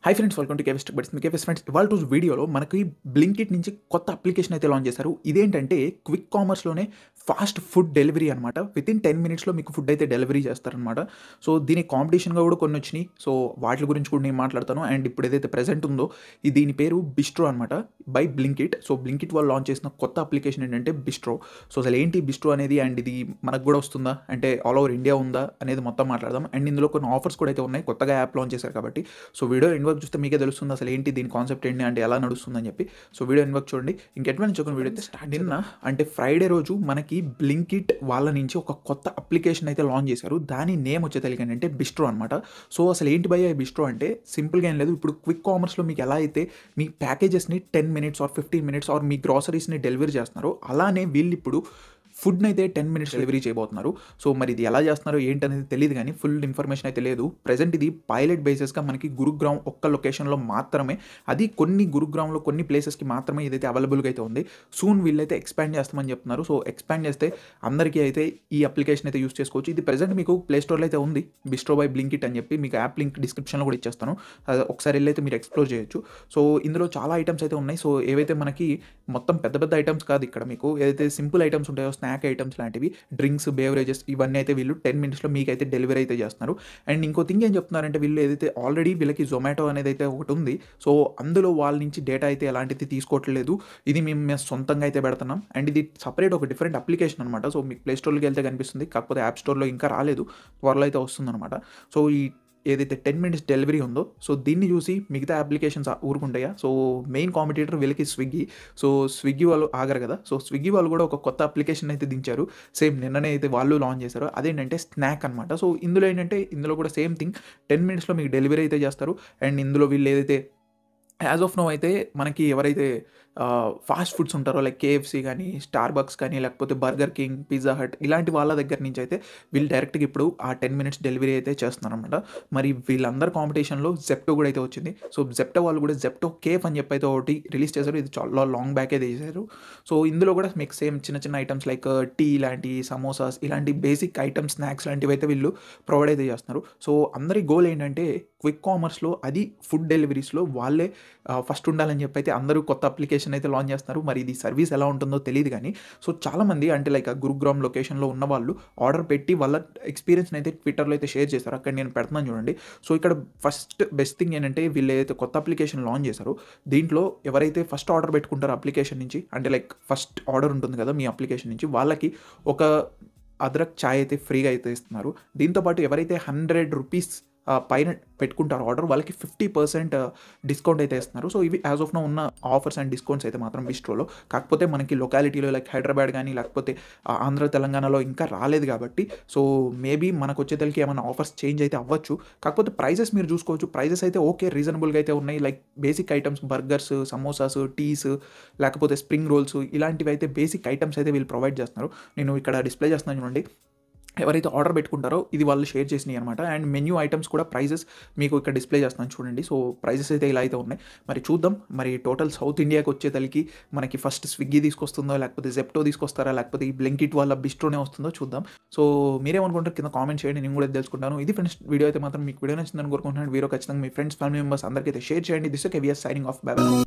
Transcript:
High friends, welcome to Kaves tech buds. మీ Kaves friends, ఇవాళ రోజు వీడియోలో మనకి బ్లింకిట్ నుంచి కొత్త అప్లికేషన్ అయితే లాంచ్ చేశారు. ఇదేంటంటే క్విక్ కామర్స్లోనే ఫాస్ట్ ఫుడ్ డెలివరీ అనమాట. వితిన్ 10 మినిట్స్లో మీకు ఫుడ్ అయితే డెలివరీ చేస్తారనమాట. సో దీనికి కాంపిటీషన్గా కూడా కొన్ని వచ్చినాయి. సో వాటి గురించి కూడా నేను మాట్లాడతాను. అండ్ ఇప్పుడు ఏదైతే ప్రెజెంట్ ఉందో దీని పేరు బిస్ట్రో అనమాట, బై బ్లింకిట్. సో బ్లింకిట్ వాళ్ళు లాంచ్ చేసిన కొత్త అప్లికేషన్ ఏంటంటే బిస్ట్రో. సో అసలు ఏంటి బిస్ట్రో అనేది, అండ్ ఇది మనకు కూడా వస్తుందా, అంటే ఆల్ ఓవర్ ఇండియా ఉందా అనేది మొత్తం మాట్లాడదాం. అండ్ ఇందులో కొన్ని ఆఫర్స్ కూడా అయితే ఉన్నాయి, కొత్తగా యాప్ లాంచ్ చేశారు కాబట్టి. సో వీడియో ఎండ్ వరకు చూస్తే మీకే తెలుస్తుంది అసలు ఏంటి దీని కాన్సెప్ట్ ఏంటి, అంటే ఎలా నడుస్తుందని చెప్పి. సో వీడియో ఎండ్ వరకు చూడండి. ఇంకెటువంటి చూసిన వీడియో అయితే స్టార్ట్. నిన్న అంటే ఫ్రైడే రోజు మనకి బ్లింకిట్ వాళ్ళ నుంచి ఒక కొత్త అప్లికేషన్ అయితే లాంచ్ చేశారు. దాని నేమ్ వచ్చే తెలియదు అంటే బిస్ట్రో అనమాట. సో అసలు ఏంటి భయ్యా బిస్ట్రో అంటే సింపుల్గా ఏం లేదు. ఇప్పుడు క్విక్ కామర్స్లో మీకు ఎలా అయితే మీ ప్యాకేజెస్ని 10 మినిట్స్ ఆర్ 15 మినిట్స్ ఆర్ మీ గ్రాసరీస్ని డెలివరీ చేస్తున్నారో, అలానే వీళ్ళు ఇప్పుడు ఫుడ్ని అయితే 10 మినిట్స్ డెలివరీ చేయబోతున్నారు. సో మరి ఇది ఎలా చేస్తున్నారో ఏంటనేది తెలియదు, కానీ ఫుల్ ఇన్ఫర్మేషన్ అయితే లేదు. ప్రెజెంట్ ఇది పైలట్ బేసిస్గా మనకి గురుగ్రామ్ ఒక్క లొకేషన్లో మాత్రమే, అది కొన్ని గురుగ్రామ్లో కొన్ని ప్లేసెస్కి మాత్రమే ఇదైతే అవైలబుల్గా అయితే ఉంది. సూన్ వీళ్ళైతే ఎక్స్పాండ్ చేస్తామని చెప్తున్నారు. సో ఎక్స్పాండ్ చేస్తే అందరికీ అయితే ఈ అప్లికేషన్ అయితే యూస్ చేసుకోవచ్చు. ఇది ప్రెజెంట్ మీకు ప్లే స్టోర్లో అయితే ఉంది, బిస్ట్రో బై బ్లింకిట్ అని చెప్పి. మీకు యాప్ లింక్ డిస్క్రిప్షన్లో కూడా ఇచ్చేస్తాను, ఒకసారి వెళ్ళి అయితే మీరు ఎక్స్ప్లోర్ చేయొచ్చు. సో ఇందులో చాలా ఐటమ్స్ అయితే ఉన్నాయి. సో ఏవైతే మనకి మొత్తం పెద్ద పెద్ద ఐటమ్స్ కాదు, ఇక్కడ మీకు ఏదైతే సింపుల్ ఐటమ్స్ ఉంటాయో, స్నాక్ ఐటమ్స్ లాంటివి, డ్రింక్స్, బేవరేజెస్, ఇవన్నీ అయితే వీళ్ళు 10 మినిట్స్లో మీకు అయితే డెలివరీ అయితే చేస్తున్నారు. అండ్ ఇంకో థింగ్ ఏం చెప్తున్నారంటే, వీళ్ళు ఏదైతే ఆల్రెడీ వీళ్ళకి జొమాటో అనేది అయితే ఒకటి ఉంది. సో అందులో వాళ్ళ నుంచి డేటా అయితే ఎలాంటిది తీసుకోవట్లేదు, ఇది మేము సొంతంగా అయితే పెడుతున్నాం. అండ్ ఇది సపరేట్ ఒక డిఫరెంట్ అప్లికేషన్ అనమాట. సో మీకు ప్లే స్టోర్లోకి వెళ్తే కనిపిస్తుంది, కాకపోతే యాప్ స్టోర్లో ఇంకా రాలేదు, త్వరలో అయితే వస్తుందన్నమాట. సో ఈ ఏదైతే 10 మినిట్స్ డెలివరీ ఉందో, సో దీన్ని చూసి మిగతా అప్లికేషన్స్ ఊరుకుంటాయా? సో మెయిన్ కాంపిటీటర్ వీళ్ళకి స్విగ్గీ. సో స్విగ్గీ వాళ్ళు ఆగరు కదా. సో స్విగ్గీ వాళ్ళు కూడా ఒక కొత్త అప్లికేషన్ అయితే దించారు, సేమ్ నిన్ననే అయితే వాళ్ళు లాంచ్ చేశారు. అదేంటంటే స్నాక్ అనమాట. సో ఇందులో ఏంటంటే, ఇందులో కూడా సేమ్ థింగ్, 10 మినిట్స్లో మీకు డెలివరీ అయితే చేస్తారు. అండ్ ఇందులో వీళ్ళు ఏదైతే యాజ్ ఆఫ్ నో అయితే మనకి ఎవరైతే ఫాస్ట్ ఫుడ్స్ ఉంటారో, లైక్ కేఎఫ్సీ కానీ, స్టార్ బక్స్ కానీ, లేకపోతే బర్గర్ కింగ్, పిజ్జా హట్, ఇలాంటి వాళ్ళ దగ్గర నుంచి అయితే వీళ్ళు డైరెక్ట్గా ఇప్పుడు ఆ 10 మినిట్స్ డెలివరీ అయితే చేస్తున్నారనమాట. మరి వీళ్ళందరి కాంపిటీషన్లో జెప్టో కూడా అయితే వచ్చింది. సో జెప్టో వాళ్ళు కూడా జెప్టో కేఫ్ అని చెప్పి అయితే ఒకటి రిలీజ్ చేశారు. ఇది చాలా లాంగ్ బ్యాక్ అయితే చేశారు. సో ఇందులో కూడా మీకు సేమ్ చిన్న చిన్న ఐటమ్స్ లైక్ టీ లాంటి, సమోసాస్, ఇలాంటి బేసిక్ ఐటమ్స్, స్నాక్స్ లాంటివి అయితే వీళ్ళు ప్రొవైడ్ అయితే చేస్తున్నారు. సో అందరి గోల్ ఏంటంటే క్విక్ కామర్స్లో, అది ఫుడ్ డెలివరీస్లో వాళ్ళే ఫస్ట్ ఉండాలని చెప్పి అయితే అందరూ కొత్త అప్లికేషన్ అయితే లాంచ్ చేస్తున్నారు. మరి ఇది సర్వీస్ ఎలా ఉంటుందో తెలియదు, కానీ సో చాలామంది అంటే లైక్ గురుగ్రామ్ లొకేషన్లో ఉన్న వాళ్ళు ఆర్డర్ పెట్టి వాళ్ళ ఎక్స్పీరియన్స్ని అయితే ట్విట్టర్లో అయితే షేర్ చేశారు. అక్కడ నేను పెడుతున్నాను చూడండి. సో ఇక్కడ ఫస్ట్ బెస్ట్ థింగ్ ఏంటంటే, వీళ్ళు ఏదైతే కొత్త అప్లికేషన్ లాంచ్ చేశారో, దీంట్లో ఎవరైతే ఫస్ట్ ఆర్డర్ పెట్టుకుంటారో అప్లికేషన్ నుంచి, అంటే లైక్ ఫస్ట్ ఆర్డర్ ఉంటుంది కదా మీ అప్లికేషన్ నుంచి, వాళ్ళకి ఒక అదరక్ ఛాయ్ అయితే ఫ్రీగా అయితే ఇస్తున్నారు. దీంతోపాటు ఎవరైతే 100 రూపీస్ పైన పెట్టుకుంటారు ఆర్డర్, వాళ్ళకి 50% డిస్కౌంట్ అయితే ఇస్తున్నారు. సో ఇవి యాజ్ ఆఫ్ నో ఉన్న ఆఫర్స్ అండ్ డిస్కౌంట్స్ అయితే మాత్రం బిస్ట్రోలో. కాకపోతే మనకి లొకాలిటీలో లైక్ హైదరాబాద్ కానీ, లేకపోతే ఆంధ్ర తెలంగాణలో ఇంకా రాలేదు కాబట్టి, సో మేబీ మనకు వచ్చేతలకి ఏమైనా ఆఫర్స్ చేంజ్ అయితే అవ్వచ్చు. కాకపోతే ప్రైజెస్ మీరు చూసుకోవచ్చు, ప్రైజెస్ అయితే ఓకే, రీజనబుల్గా అయితే ఉన్నాయి. Like basic items, burgers, samosas, teas, లేకపోతే స్ప్రింగ్ రోల్స్, ఇలాంటివి అయితే బేసిక్ ఐటమ్స్ అయితే వీళ్ళు ప్రొవైడ్ చేస్తున్నారు. నేను ఇక్కడ డిస్ప్లే చేస్తున్నాను చూడండి. ఎవరైతే ఆర్డర్ పెట్టుకుంటారో ఇది వాళ్ళు షేర్ చేసినాయి అనమాట. అండ్ మెన్యూ ఐటమ్స్ కూడా ప్రైజెస్ మీకు ఇక్కడ డిస్ప్లే చేస్తున్నాను చూడండి. సో ప్రైజెస్ అయితే ఇలా అయితే ఉన్నాయి. మరి చూద్దాం, మరి టోటల్ సౌత్ ఇండియాకి వచ్చేతలకి మనకి ఫస్ట్ స్విగ్గీ తీసుకొస్తుందో, లేకపోతే జెప్టో తీసుకొస్తారా, లేకపోతే ఈ బ్లింకిట్ వాళ్ళ బిస్ట్రోనే వస్తుందో చూద్దాం. సో మీరేమనుకుంటారు కింద కామెంట్ చేయండి, నేను కూడా తెలుసుకుంటాను. ఇది ఫ్రెండ్స్ వీడియో అయితే మాత్రం మీకు వీడియో నచ్చిందని కోరుకుంటున్నాను. వీడియో ఖచ్చితంగా మీ ఫ్రెండ్స్, ఫ్యామిలీ మెంబర్స్ అందరికీ అయితే షేర్ చేయండి. This okay, we're signing off, bye by.